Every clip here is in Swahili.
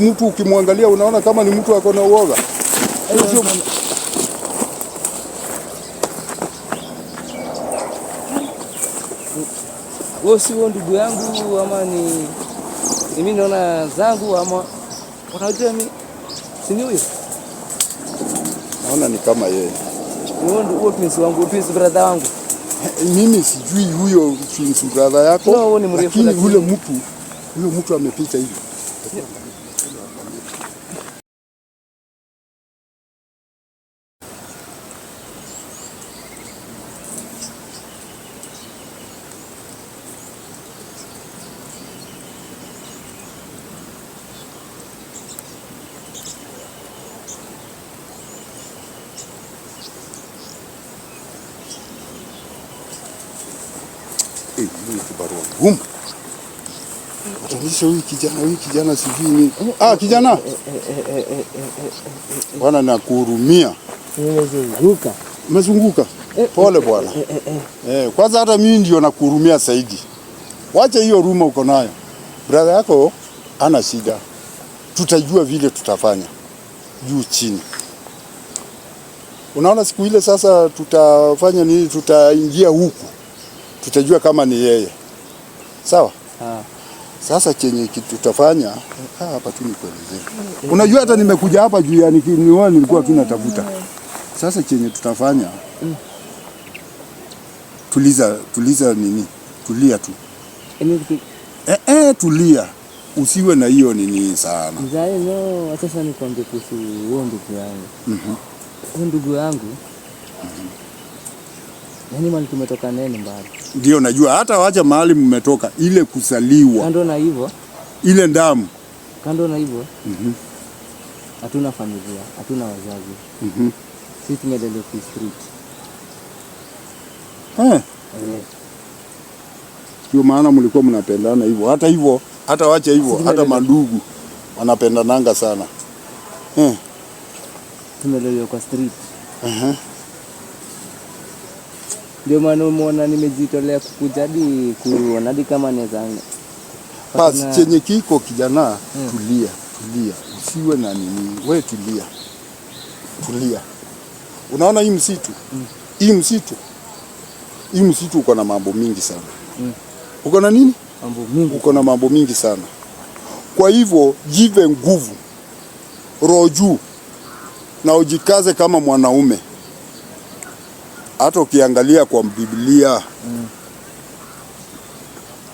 Mtu ukimwangalia unaona kama ni mtu ako na uoga. Wewe sio ndugu yangu ama ni mimi naona zangu ama unajua mimi si ni huyo? Naona ni kama yeye. Huyo twins wangu, twins brother wangu. Mimi sijui huyo twins brother yako. No, ni mrefu lakini huyo mtu amepita hivi. Atanisha huyu kijana sijui nini. Kijana. Bwana nakuhurumia. Umezunguka. Pole bwana. Kwanza hata mimi ndio nakuhurumia zaidi. Wacha hiyo ruma uko nayo. Brother yako ana shida. Tutajua vile tutafanya. Juu chini. Unaona siku ile sasa tutafanya nini? Tutaingia huku. Tutajua kama ni yeye. Sawa? Sasa chenye kitu tutafanya hapa tu nikuelezee. Unajua hata nimekuja hapa juu ya nilikuwa tu natafuta. Sasa chenye tutafanya tuliza nini? Tulia tu. Tulia. Usiwe na hiyo nini sana. Mzee no, sasa nikwambie kuhusu huyo ndugu yangu. Huyo ndugu yangu. Yaani mali tumetoka nene mbali. Ndio najua hata wacha mahali mmetoka ile kusaliwa. Kando na hivyo. Ile ndamu. Kando na hivyo. Hatuna familia, hatuna wazazi. Sisi tumelelewa kwa street. Ndio maana mlikuwa mnapendana hivyo. Hata hivyo, hata wacha hivyo, hata mandugu wanapendananga sana. Tumelelewa kwa street. Ndio maana umeona nimejitolea kukujadi kuona kama naweza. Basi chenye kiko kijana, tulia. Usiwe na nini. Wewe tulia. Unaona hii msitu? Hii msitu uko na mambo mingi sana. Uko na nini? Mambo mingi. Uko na mambo mingi sana. Kwa hivyo jive nguvu. Roho juu. Na ujikaze kama mwanaume. Hata ukiangalia kwa Biblia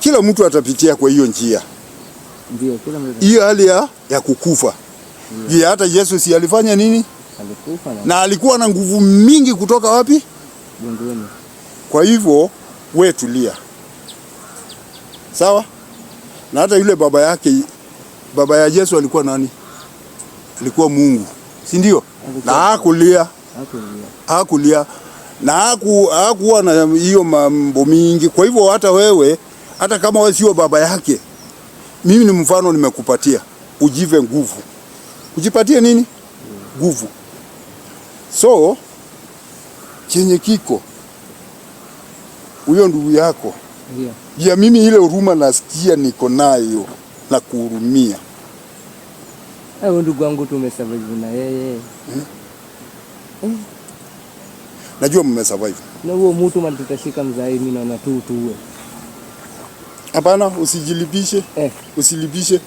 kila mtu atapitia kwa hiyo njia. Ndio, kila mtu. Hiyo hali ya kukufa. Je, hata Yesu si alifanya nini? Alikufa na alikuwa na nguvu mingi kutoka wapi? Mbinguni. Kwa hivyo wewe tulia. Sawa? Na hata yule baba ya Yesu alikuwa nani? Alikuwa Mungu. Si ndio? Na hakulia. Na hakuwa na hiyo mambo mingi. Kwa hivyo hata wewe, hata kama wewe sio baba yake, mimi ni mfano nimekupatia. Ujive nguvu. Ujipatie nini? Nguvu. So chenye kiko huyo ndugu yako. Ndio. Ya mimi ile huruma nasikia niko nayo na kuhurumia. Huyo ndugu wangu tumesurvive na yeye. Najua mmesurvive. Na huo mtu mali tutashika mzai mimi naona tuwe. Hapana, usijilipishe. Usilipishe.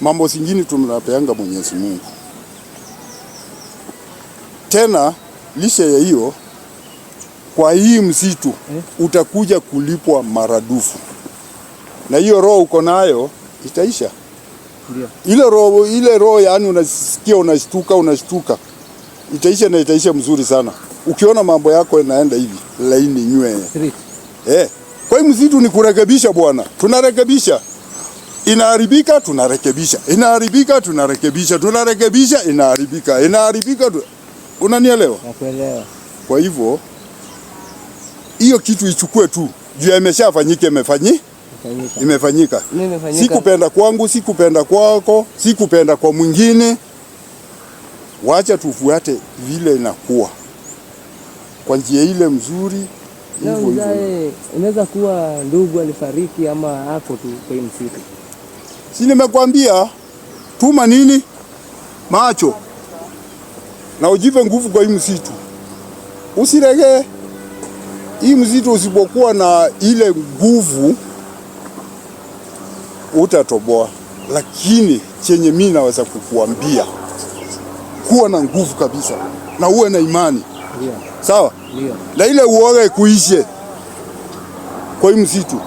Mambo zingine tunapeanga Mwenyezi Mungu. Tena lishe ya hiyo kwa hii msitu utakuja kulipwa maradufu. Na hiyo roho uko nayo itaisha. Ndio. Ile roho yani unasikia unashtuka. Itaisha na itaisha mzuri sana. Ukiona mambo yako yanaenda hivi, laini nywe. Kwa hiyo msitu ni kurekebisha bwana. Tunarekebisha. Inaharibika tunarekebisha. Inaharibika tunarekebisha. Tunarekebisha inaharibika. Unanielewa? Nakuelewa. Kwa hivyo hiyo kitu ichukue tu. Juu imeshafanyika imefanyika. Sikupenda kwangu, sikupenda kwako, sikupenda kwa mwingine. Wacha tufuate vile inakuwa. Kwa njia ile mzuri. Inaweza kuwa ndugu alifariki ama hapo tu kwa msitu. Si nimekwambia Tuma nini? Macho. Na ujipe nguvu kwa hii msitu. Usirege. Hii msitu usipokuwa na ile nguvu utatoboa. Lakini chenye mimi naweza kukuambia, kuwa na nguvu kabisa na uwe na imani. Ndio. Sawa? Ndio. Na ile uoga ikuishe kwa hii msitu.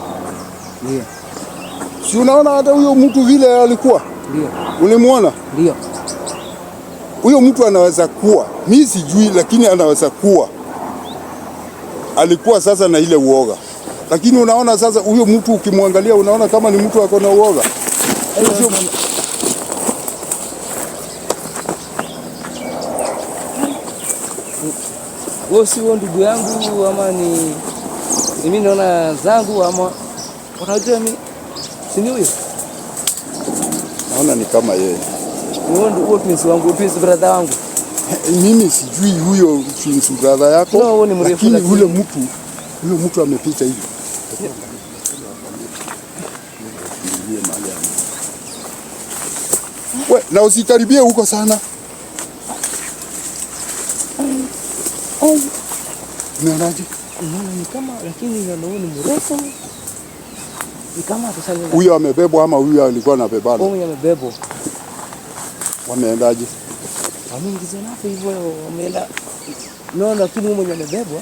Ndio. Si unaona hata huyo mtu vile alikuwa? Ndio. Ulimuona? Ndio. Huyo mtu anaweza kuwa, mimi sijui, lakini anaweza kuwa alikuwa sasa na ile uoga. Lakini unaona sasa huyo mtu ukimwangalia unaona kama ni mtu ako na uoga. Wewe sio ndugu yangu ama ni mimi naona zangu ama unajua mimi si ni huyo? Naona ni kama yeye. Huyo twins wangu, twins brother wangu. Mimi sijui huyo twins brother yako. No, ni mrefu lakini huyo mtu amepita hivi. We, na usikaribie huko sana. Unaonaje? Unaona ni kama, lakini ni mrefu. Ni kama tusali. Huyo amebebwa ama huyo alikuwa anabebana? Huyo amebebwa. Wameendaje? Wameingiza hapo hivyo wameenda. No, lakini huyo mwenye amebebwa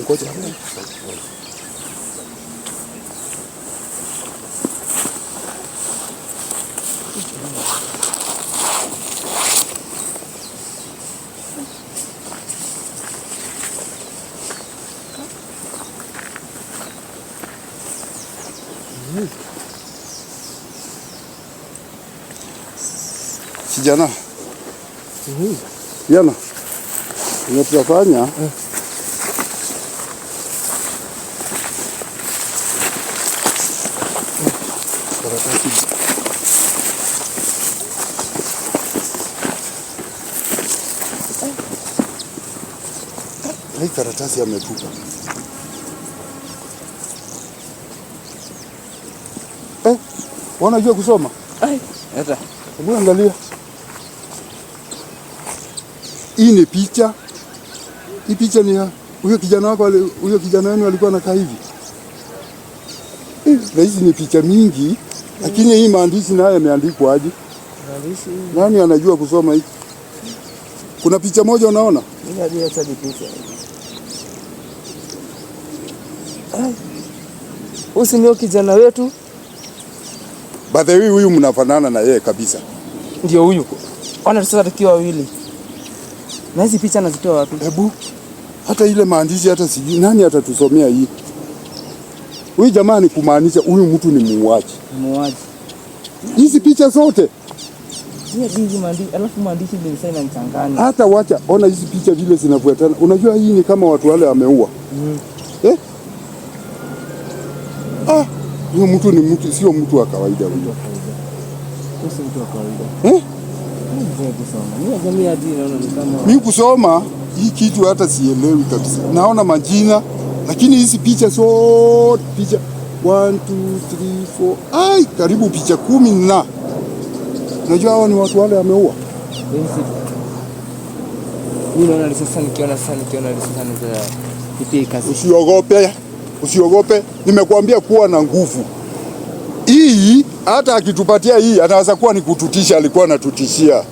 ngoja. Kijana. Yana. Unatufanya? Hii karatasi ametupa. Wanajua kusoma? Hata. Hebu angalia. Hii ni picha. Hii picha ni ya huyo kijana wako, huyo kijana wenu alikuwa anakaa hivi. Na hizi ni picha mingi, lakini hii maandishi nayo yameandikwa aje? Maandishi. Nani anajua kusoma hiki? Kuna picha moja unaona? Mimi hadi hata picha. Usi ndio kijana wetu? By the way, huyu mnafanana na yeye kabisa. Ndio huyu. Ona sasa tukiwa wawili. Na hizi picha nazitoa wapi? Hebu hata ile maandishi hata sijui nani atatusomea hii. Huyu jamani, kumaanisha huyu mtu ni muuaji. Muuaji. Hizi picha zote. Hizi maandishi, alafu maandishi ndio sana mchanganya. Hata wacha ona hizi picha vile zinafuatana. Unajua hii ni kama watu wale wameua. Huyo mtu ni mtu, sio mtu wa kawaida huyo. Sio mtu wa kawaida. Mimi kusoma hii kitu hata sielewi kabisa. Naona majina, lakini hizi picha zote, picha 1 2 3 4, karibu picha 10 na. Unajua hao ni watu wale wameua. Mimi naona sasa nikiona nipitie kazi. Usiogope. Nimekuambia kuwa na nguvu. Hii hata akitupatia hii anaweza kuwa ni kututisha, alikuwa anatutishia.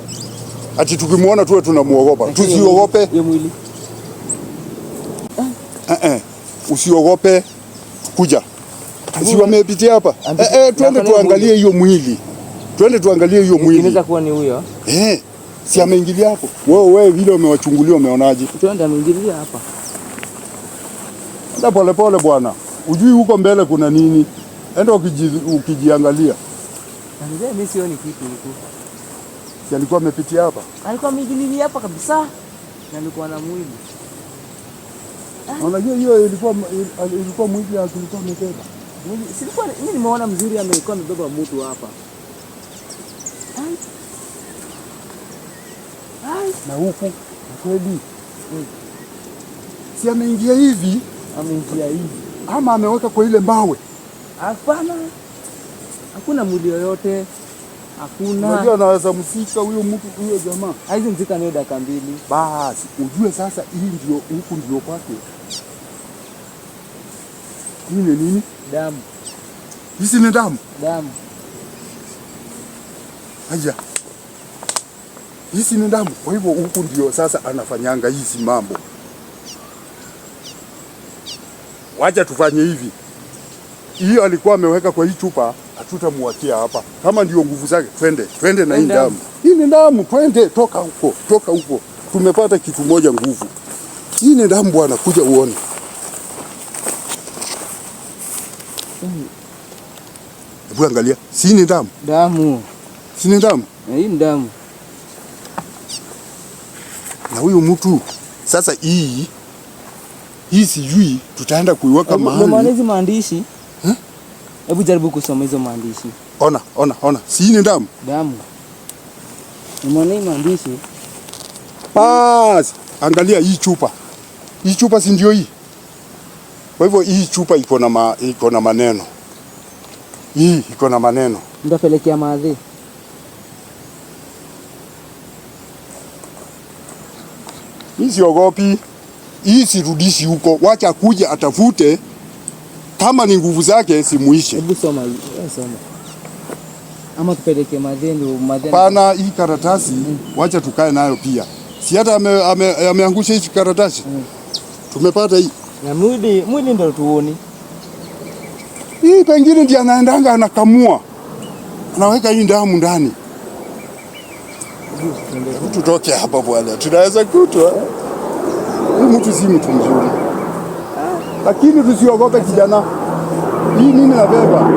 Ati tukimuona tuwe tunamuogopa. Tusiogope. Hiyo mwili. Usiogope. Kuja. Si wamepitia hapa. Twende tuangalie hiyo mwili. Inaweza kuwa ni huyo. Si ameingilia hapo. Wewe vile umewachungulia umeonaje? Twende ameingilia hapa. Enda pole bwana. Ujui huko mbele kuna nini? Enda ukijiangalia. Mimi sioni kitu huko. Si alikuwa amepitia hapa? Alikuwa ameingililia hapa kabisa. Na alikuwa na mwili. Unajua hiyo ilikuwa mwili alikuwa amebeba. Silikuwa mimi nimeona mzuri amekuwa amebeba mtu hapa. Na huku kweli. Si ameingia hivi ameingia hivi. Ama ameweka kwa ile mawe? Hapana. Hakuna mwili yoyote. Hakuna. Unajua anaweza msika huyo mtu huyo jamaa. Haizi mzika ni dakika 2. Basi ujue sasa hii ndio huku ndio kwake. Hii ni nini? Damu. Hizi ni damu? Damu. Haya. Hizi ni damu. Kwa hivyo huku ndio sasa anafanyanga hizi mambo. Wacha tufanye hivi. Hiyo alikuwa ameweka kwa hii chupa, hatutamwakia hapa. Kama ndio nguvu zake, twende na hii damu. Hii ni damu, twende, toka huko. Tumepata kitu moja nguvu. Hii ni damu bwana, kuja uone. Hebu angalia, si ni damu? Damu. Si ni damu? Hii ni damu. Na huyu mtu sasa hii sijui tutaenda kuiweka mahali. Maana hizi maandishi. Hebu jaribu kusoma hizo maandishi. Ona. Si ni damu? Damu. Maana hii maandishi. Bas, angalia hii chupa. Hii chupa si ndio hii? Kwa hivyo hii chupa iko na maneno. Hii iko na maneno. Ndapelekea maadhi. Mimi siogopi. Hii sirudishi huko. Wacha kuja atafute. Kama ni nguvu zake simuishe. Hebu soma hii. Soma. Ama tupeleke maadhi ndio maadhi. Pana hii karatasi wacha tukae nayo pia. Si hata ameangusha hii karatasi. Tumepata hii. Na mwili ndio tuone. Hii pengine ndiye anaendanga anakamua. Anaweka hii damu ndani. Tutoke hapa bwana. Tunaweza kutwa. Huyu mtu si mtu mzuri. Lakini tusiogope kijana. Hii mimi nabeba.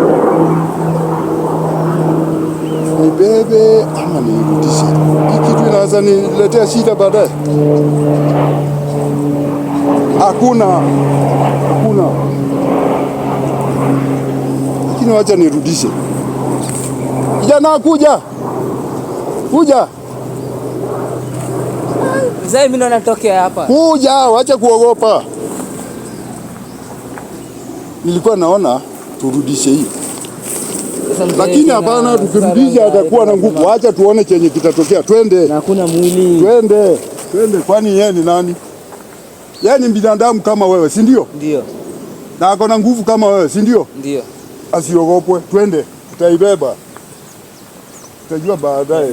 Nibebe ama nirudishe. Hii kitu inaweza niletea shida baadaye. Hakuna. Lakini wacha nirudishe. Kijana kuja. Sasa mimi ndo natokea hapa. Kuja, wacha kuogopa. Nilikuwa naona turudishe hii. Lakini hapana, tukirudisha atakuwa na nguvu. Acha tuone chenye kitatokea. Twende. Na hakuna mwili. Twende. Kwani yeye ni nani? Yeye ni binadamu kama wewe, si ndio? Ndio. Na ako na nguvu kama wewe, si ndio? Ndio. Asiogopwe. Twende. Tutaibeba. Tutajua baadaye.